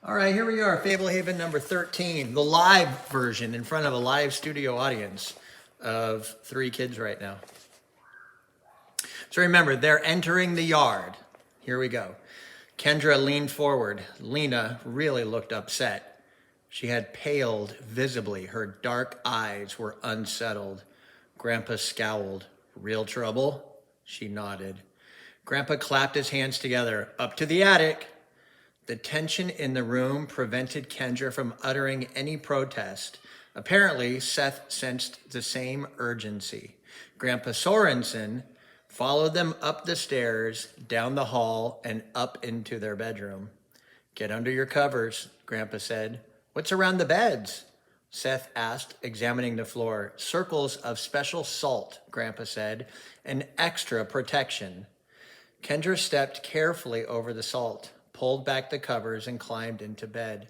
All right, here we are, Fablehaven number 13, the live version in front of a live studio audience of 3 kids right now. So remember, they're entering the yard. Here we go. Kendra leaned forward. Lena really looked upset. She had paled visibly. Her dark eyes were unsettled. Grandpa scowled. Real trouble? She nodded. Grandpa clapped his hands together. Up to the attic. The tension in the room prevented Kendra from uttering any protest. Apparently, Seth sensed the same urgency. Grandpa Sorensen followed them up the stairs, down the hall, and up into their bedroom. Get under your covers, Grandpa said. What's around the beds? Seth asked, examining the floor. Circles of special salt, Grandpa said, and extra protection. Kendra stepped carefully over the salt, pulled back the covers, and climbed into bed.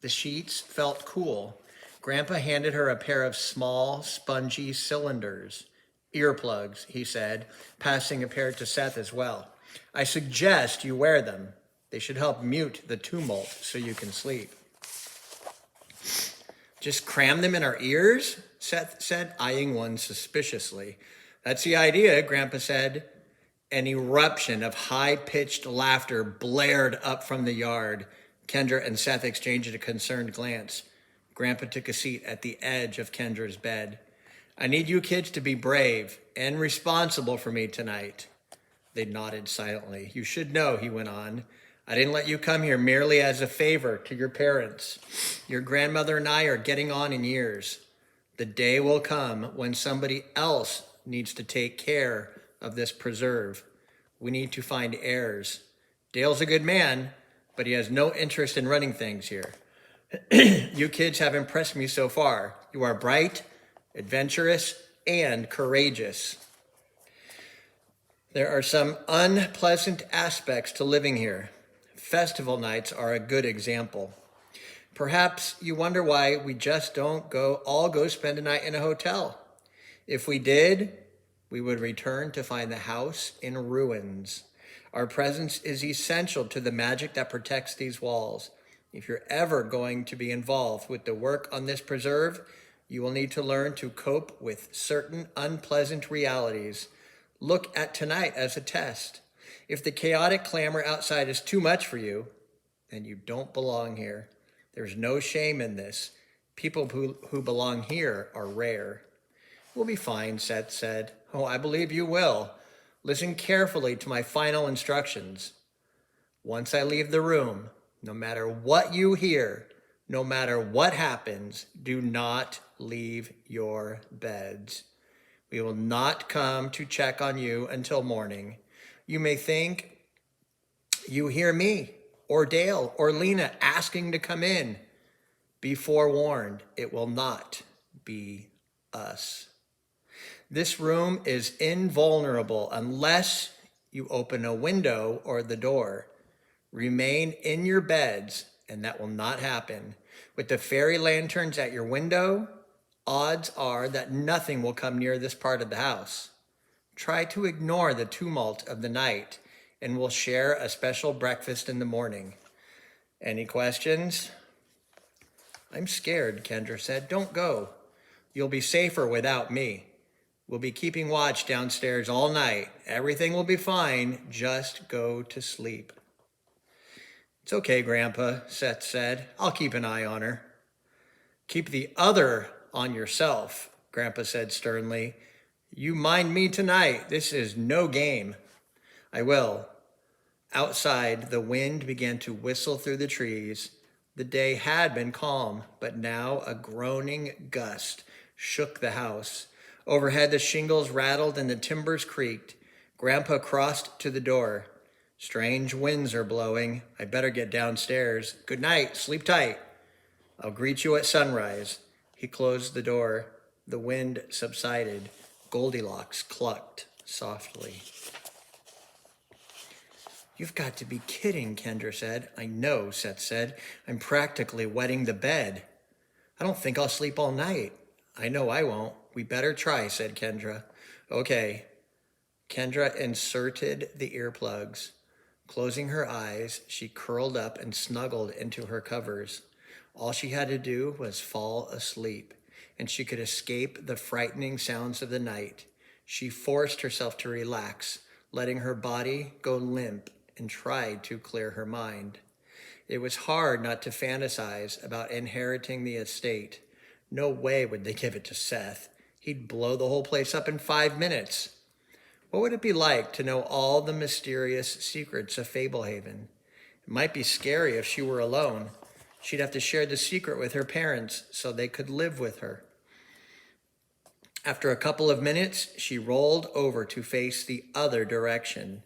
The sheets felt cool. Grandpa handed her a pair of small, spongy cylinders. Earplugs, he said, passing a pair to Seth as well. I suggest you wear them. They should help mute the tumult so you can sleep. Just cram them in our ears? Seth said, eyeing one suspiciously. That's the idea, Grandpa said. An eruption of high-pitched laughter blared up from the yard. Kendra and Seth exchanged a concerned glance. Grandpa took a seat at the edge of Kendra's bed. I need you kids to be brave and responsible for me tonight. They nodded silently. You should know, he went on. I didn't let you come here merely as a favor to your parents. Your grandmother and I are getting on in years. The day will come when somebody else needs to take care of this preserve. We need to find heirs. Dale's a good man, but he has no interest in running things here. You kids have impressed me so far. You are bright, adventurous, and courageous. There are some unpleasant aspects to living here. Festival nights are a good example. Perhaps you wonder why we just don't all go spend a night in a hotel. If we did, we would return to find the house in ruins. Our presence is essential to the magic that protects these walls. If you're ever going to be involved with the work on this preserve, you will need to learn to cope with certain unpleasant realities. Look at tonight as a test. If the chaotic clamor outside is too much for you, then you don't belong here. There's no shame in this. People who belong here are rare. We'll be fine, Seth said. Oh, I believe you will. Listen carefully to my final instructions. Once I leave the room, no matter what you hear, no matter what happens, do not leave your beds. We will not come to check on you until morning. You may think you hear me or Dale or Lena asking to come in. Be forewarned, it will not be us. This room is invulnerable unless you open a window or the door. Remain in your beds, and that will not happen. With the fairy lanterns at your window, odds are that nothing will come near this part of the house. Try to ignore the tumult of the night, and we'll share a special breakfast in the morning. Any questions? I'm scared, Kendra said. Don't go. You'll be safer without me. We'll be keeping watch downstairs all night. Everything will be fine. Just go to sleep. It's okay, Grandpa, Seth said. I'll keep an eye on her. Keep the other on yourself, Grandpa said sternly. You mind me tonight. This is no game. I will. Outside, the wind began to whistle through the trees. The day had been calm, but now a groaning gust shook the house. Overhead, the shingles rattled and the timbers creaked. Grandpa crossed to the door. Strange winds are blowing. I better get downstairs. Good night. Sleep tight. I'll greet you at sunrise. He closed the door. The wind subsided. Goldilocks clucked softly. You've got to be kidding, Kendra said. I know, Seth said. I'm practically wetting the bed. I don't think I'll sleep all night. I know I won't. We better try, said Kendra. Okay. Kendra inserted the earplugs. Closing her eyes, she curled up and snuggled into her covers. All she had to do was fall asleep, and she could escape the frightening sounds of the night. She forced herself to relax, letting her body go limp, and tried to clear her mind. It was hard not to fantasize about inheriting the estate. No way would they give it to Seth. He'd blow the whole place up in 5 minutes. What would it be like to know all the mysterious secrets of Fablehaven? It might be scary if she were alone. She'd have to share the secret with her parents so they could live with her. After a couple of minutes, she rolled over to face the other direction.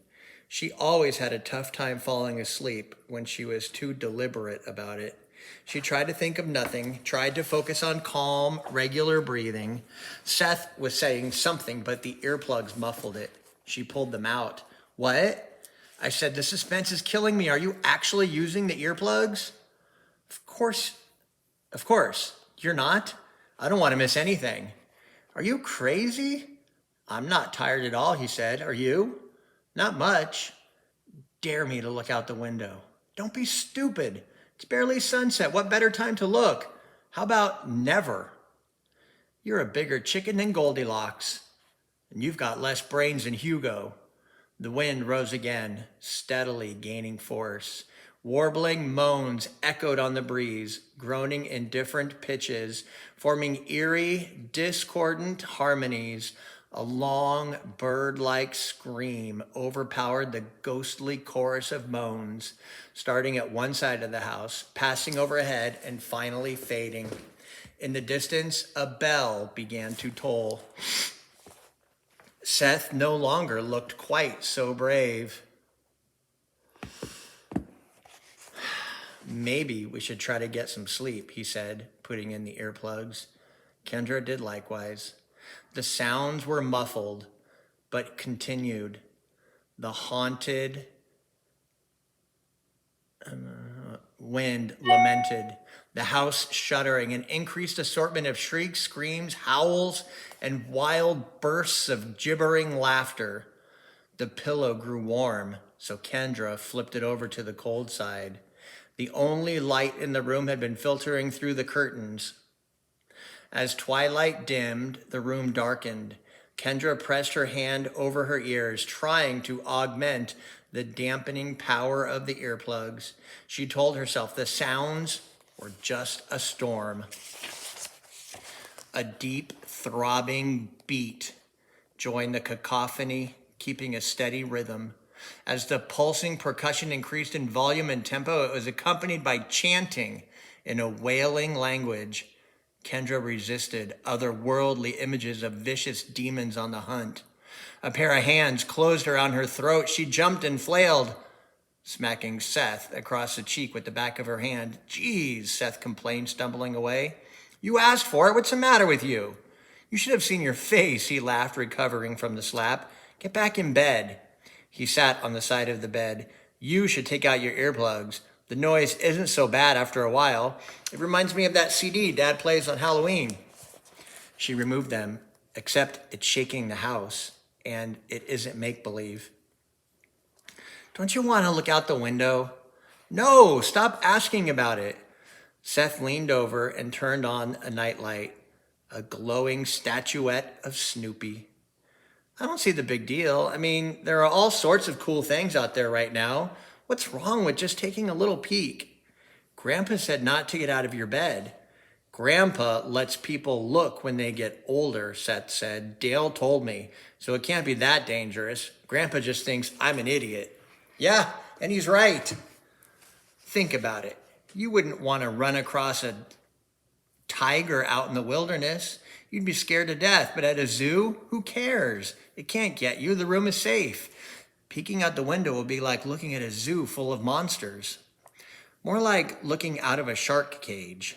She always had a tough time falling asleep when she was too deliberate about it. She tried to think of nothing, tried to focus on calm, regular breathing. Seth was saying something, but the earplugs muffled it. She pulled them out. What? I said, the suspense is killing me. Are you actually using the earplugs? Of course. You're not? I don't want to miss anything. Are you crazy? I'm not tired at all, he said. Are you? Not much. Dare me to look out the window. Don't be stupid. It's barely sunset. What better time to look? How about never? You're a bigger chicken than Goldilocks, and you've got less brains than Hugo. The wind rose again, steadily gaining force. Warbling moans echoed on the breeze, groaning in different pitches, forming eerie, discordant harmonies. A long, bird-like scream overpowered the ghostly chorus of moans, starting at one side of the house, passing overhead, and finally fading. In the distance, a bell began to toll. Seth no longer looked quite so brave. Maybe we should try to get some sleep, he said, putting in the earplugs. Kendra did likewise. The sounds were muffled, but continued. The haunted wind lamented, the house shuddering, an increased assortment of shrieks, screams, howls, and wild bursts of gibbering laughter. The pillow grew warm, so Kendra flipped it over to the cold side. The only light in the room had been filtering through the curtains. As twilight dimmed, the room darkened. Kendra pressed her hand over her ears, trying to augment the dampening power of the earplugs. She told herself the sounds were just a storm. A deep, throbbing beat joined the cacophony, keeping a steady rhythm. As the pulsing percussion increased in volume and tempo, it was accompanied by chanting in a wailing language. Kendra resisted otherworldly images of vicious demons on the hunt. A pair of hands closed around her throat. She jumped and flailed, smacking Seth across the cheek with the back of her hand. Geez, Seth complained, stumbling away. You asked for it. What's the matter with you? You should have seen your face, he laughed, recovering from the slap. Get back in bed. He sat on the side of the bed. You should take out your earplugs. The noise isn't so bad after a while. It reminds me of that CD Dad plays on Halloween. She removed them, except it's shaking the house, and it isn't make-believe. Don't you want to look out the window? No, stop asking about it. Seth leaned over and turned on a nightlight, a glowing statuette of Snoopy. I don't see the big deal. I mean, there are all sorts of cool things out there right now. What's wrong with just taking a little peek? Grandpa said not to get out of your bed. Grandpa lets people look when they get older, Seth said. Dale told me, so it can't be that dangerous. Grandpa just thinks I'm an idiot. Yeah, and he's right. Think about it. You wouldn't want to run across a tiger out in the wilderness. You'd be scared to death, but at a zoo, who cares? It can't get you. The room is safe. Peeking out the window will be like looking at a zoo full of monsters. More like looking out of a shark cage.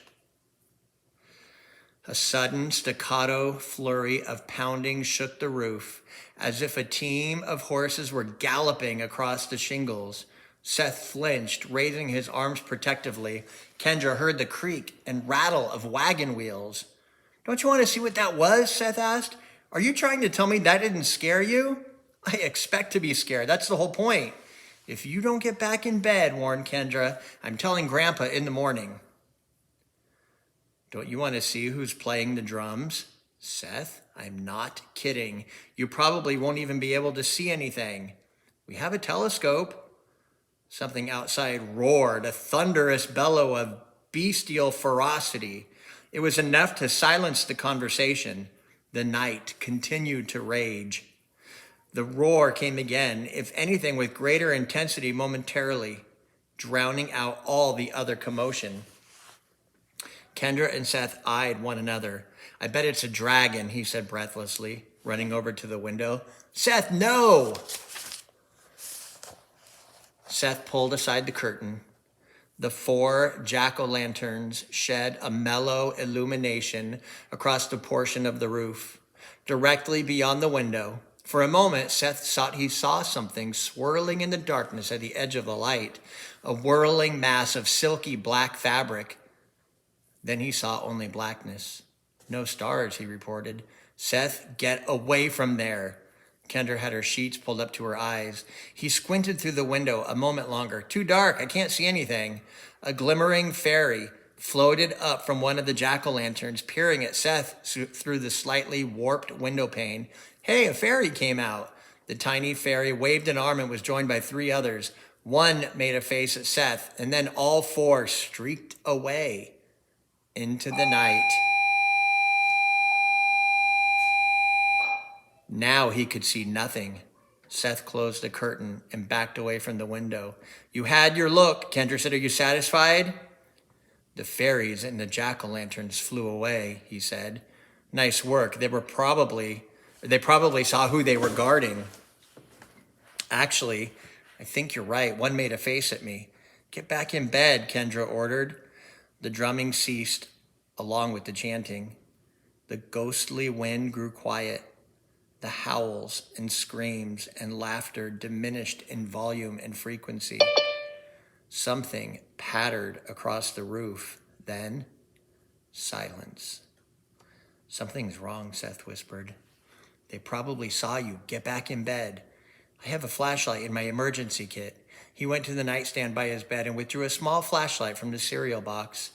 A sudden staccato flurry of pounding shook the roof, as if a team of horses were galloping across the shingles. Seth flinched, raising his arms protectively. Kendra heard the creak and rattle of wagon wheels. Don't you want to see what that was? Seth asked. Are you trying to tell me that didn't scare you? I expect to be scared. That's the whole point. If you don't get back in bed, warned Kendra, I'm telling Grandpa in the morning. Don't you want to see who's playing the drums? Seth, I'm not kidding. You probably won't even be able to see anything. We have a telescope. Something outside roared, a thunderous bellow of bestial ferocity. It was enough to silence the conversation. The night continued to rage. The roar came again, if anything with greater intensity momentarily, drowning out all the other commotion. Kendra and Seth eyed one another. I bet it's a dragon, he said breathlessly, running over to the window. Seth, no! Seth pulled aside the curtain. The 4 jack-o'-lanterns shed a mellow illumination across the portion of the roof, directly beyond the window. For a moment, Seth thought he saw something swirling in the darkness at the edge of the light, a whirling mass of silky black fabric. Then he saw only blackness. No stars, he reported. Seth, get away from there. Kendra had her sheets pulled up to her eyes. He squinted through the window a moment longer. Too dark, I can't see anything. A glimmering fairy floated up from one of the jack-o'-lanterns, peering at Seth through the slightly warped window pane. Hey, a fairy came out. The tiny fairy waved an arm and was joined by 3 others. One made a face at Seth, and then all 4 streaked away into the night. Now he could see nothing. Seth closed the curtain and backed away from the window. You had your look, Kendra said. Are you satisfied? The fairies and the jack-o'-lanterns flew away, he said. Nice work. They probably saw who they were guarding. Actually, I think you're right. One made a face at me. Get back in bed, Kendra ordered. The drumming ceased, along with the chanting. The ghostly wind grew quiet. The howls and screams and laughter diminished in volume and frequency. Something pattered across the roof. Then, silence. Something's wrong, Seth whispered. They probably saw you. Get back in bed. I have a flashlight in my emergency kit. He went to the nightstand by his bed and withdrew a small flashlight from the cereal box.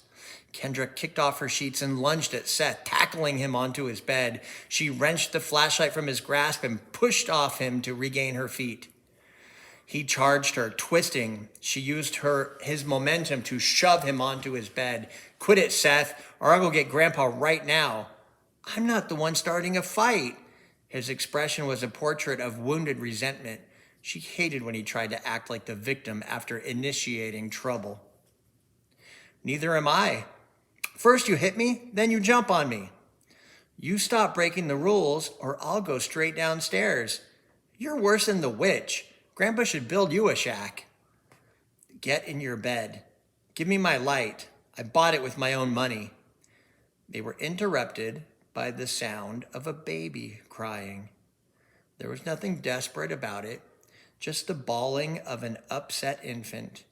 Kendra kicked off her sheets and lunged at Seth, tackling him onto his bed. She wrenched the flashlight from his grasp and pushed off him to regain her feet. He charged her, twisting. She used his momentum to shove him onto his bed. Quit it, Seth, or I'll go get Grandpa right now. I'm not the one starting a fight. His expression was a portrait of wounded resentment. She hated when he tried to act like the victim after initiating trouble. Neither am I. First you hit me, then you jump on me. You stop breaking the rules or I'll go straight downstairs. You're worse than the witch. Grandpa should build you a shack. Get in your bed. Give me my light. I bought it with my own money. They were interrupted by the sound of a baby crying. There was nothing desperate about it, just the bawling of an upset infant.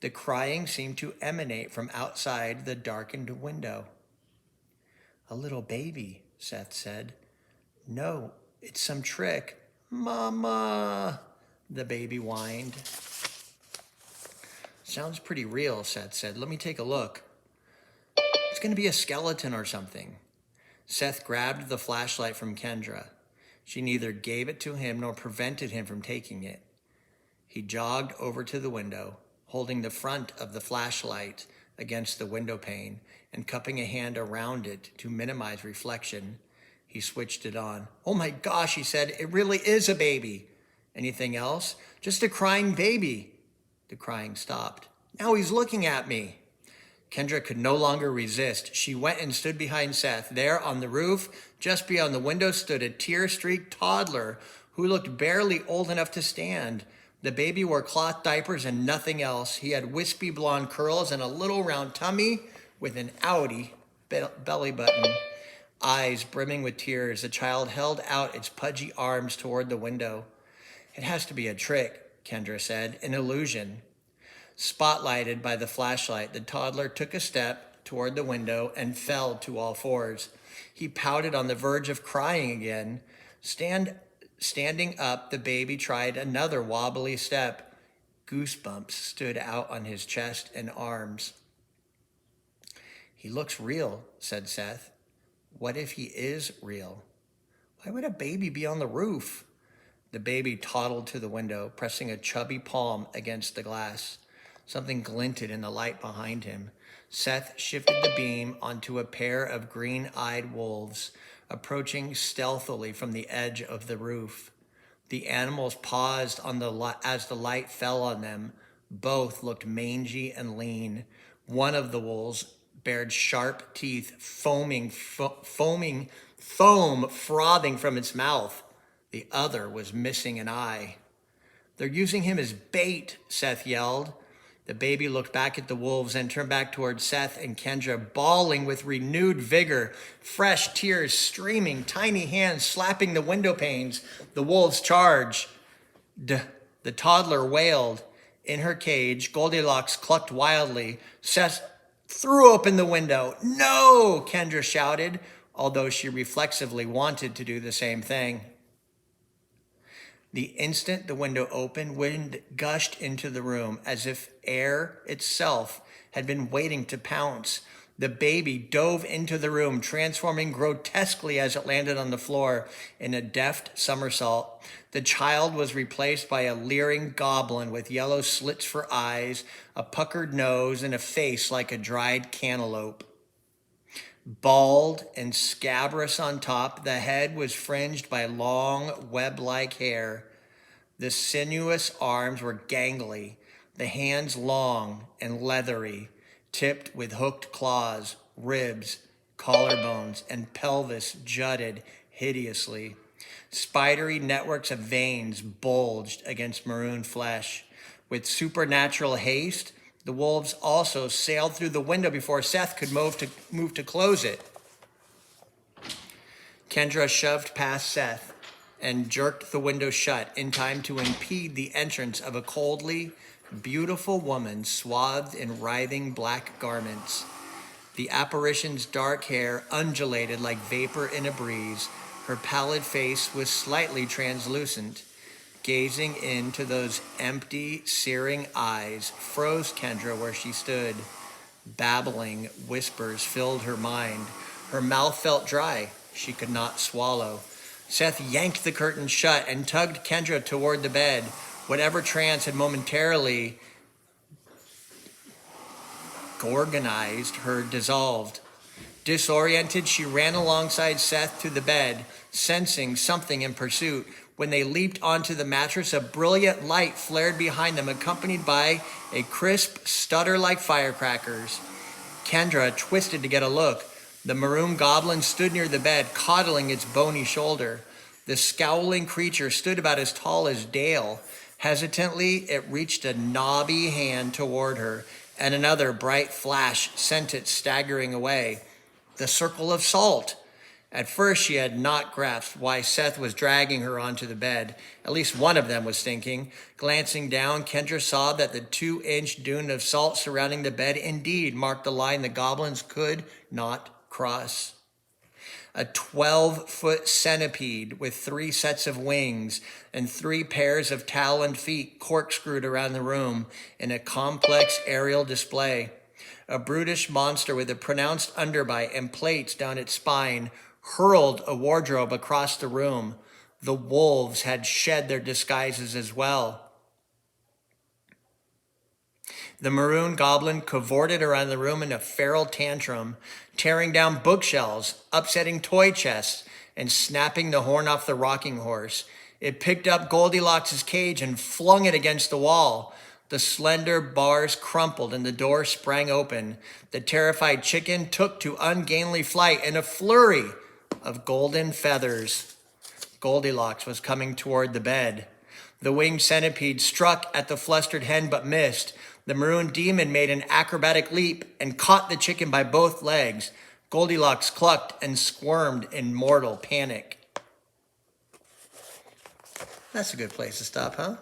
The crying seemed to emanate from outside the darkened window. A little baby, Seth said. No, it's some trick. Mama, the baby whined. Sounds pretty real, Seth said. Let me take a look. It's going to be a skeleton or something. Seth grabbed the flashlight from Kendra. She neither gave it to him nor prevented him from taking it. He jogged over to the window, holding the front of the flashlight against the window pane and cupping a hand around it to minimize reflection. He switched it on. Oh my gosh, he said, it really is a baby. Anything else? Just a crying baby. The crying stopped. Now he's looking at me. Kendra could no longer resist. She went and stood behind Seth. There on the roof, just beyond the window, stood a tear-streaked toddler who looked barely old enough to stand. The baby wore cloth diapers and nothing else. He had wispy blonde curls and a little round tummy with an outie belly button. Eyes brimming with tears, the child held out its pudgy arms toward the window. It has to be a trick, Kendra said, an illusion. Spotlighted by the flashlight, the toddler took a step toward the window and fell to all fours. He pouted on the verge of crying again. Standing up, the baby tried another wobbly step. Goosebumps stood out on his chest and arms. "He looks real," said Seth. "What if he is real? Why would a baby be on the roof?" The baby toddled to the window, pressing a chubby palm against the glass. Something glinted in the light behind him. Seth shifted the beam onto a pair of green-eyed wolves, approaching stealthily from the edge of the roof. The animals paused as the light fell on them. Both looked mangy and lean. One of the wolves bared sharp teeth, foam frothing from its mouth. The other was missing an eye. "They're using him as bait," Seth yelled. The baby looked back at the wolves and turned back towards Seth and Kendra, bawling with renewed vigor, fresh tears streaming, tiny hands slapping the window panes. The wolves charged. The toddler wailed. In her cage, Goldilocks clucked wildly. Seth threw open the window. "No!" Kendra shouted, although she reflexively wanted to do the same thing. The instant the window opened, wind gushed into the room as if air itself had been waiting to pounce. The baby dove into the room, transforming grotesquely as it landed on the floor in a deft somersault. The child was replaced by a leering goblin with yellow slits for eyes, a puckered nose, and a face like a dried cantaloupe. Bald and scabrous on top, the head was fringed by long, web-like hair. The sinuous arms were gangly, the hands long and leathery, tipped with hooked claws. Ribs, collarbones, and pelvis jutted hideously. Spidery networks of veins bulged against maroon flesh. With supernatural haste, the wolves also sailed through the window before Seth could move to close it. Kendra shoved past Seth and jerked the window shut in time to impede the entrance of a coldly beautiful woman swathed in writhing black garments. The apparition's dark hair undulated like vapor in a breeze. Her pallid face was slightly translucent. Gazing into those empty, searing eyes froze Kendra where she stood. Babbling whispers filled her mind. Her mouth felt dry. She could not swallow. Seth yanked the curtain shut and tugged Kendra toward the bed. Whatever trance had momentarily organized her dissolved. Disoriented, she ran alongside Seth to the bed, sensing something in pursuit. When they leaped onto the mattress, a brilliant light flared behind them, accompanied by a crisp stutter like firecrackers. Kendra twisted to get a look. The maroon goblin stood near the bed, coddling its bony shoulder. The scowling creature stood about as tall as Dale. Hesitantly, it reached a knobby hand toward her, and another bright flash sent it staggering away. The circle of salt. At first, she had not grasped why Seth was dragging her onto the bed. At least one of them was thinking. Glancing down, Kendra saw that the 2-inch dune of salt surrounding the bed indeed marked the line the goblins could not cross. A 12-foot centipede with 3 sets of wings and 3 pairs of taloned feet corkscrewed around the room in a complex aerial display. A brutish monster with a pronounced underbite and plates down its spine hurled a wardrobe across the room. The wolves had shed their disguises as well. The maroon goblin cavorted around the room in a feral tantrum, tearing down bookshelves, upsetting toy chests, and snapping the horn off the rocking horse. It picked up Goldilocks' cage and flung it against the wall. The slender bars crumpled and the door sprang open. The terrified chicken took to ungainly flight in a flurry of golden feathers. Goldilocks was coming toward the bed. The winged centipede struck at the flustered hen but missed. The maroon demon made an acrobatic leap and caught the chicken by both legs. Goldilocks clucked and squirmed in mortal panic. That's a good place to stop, huh?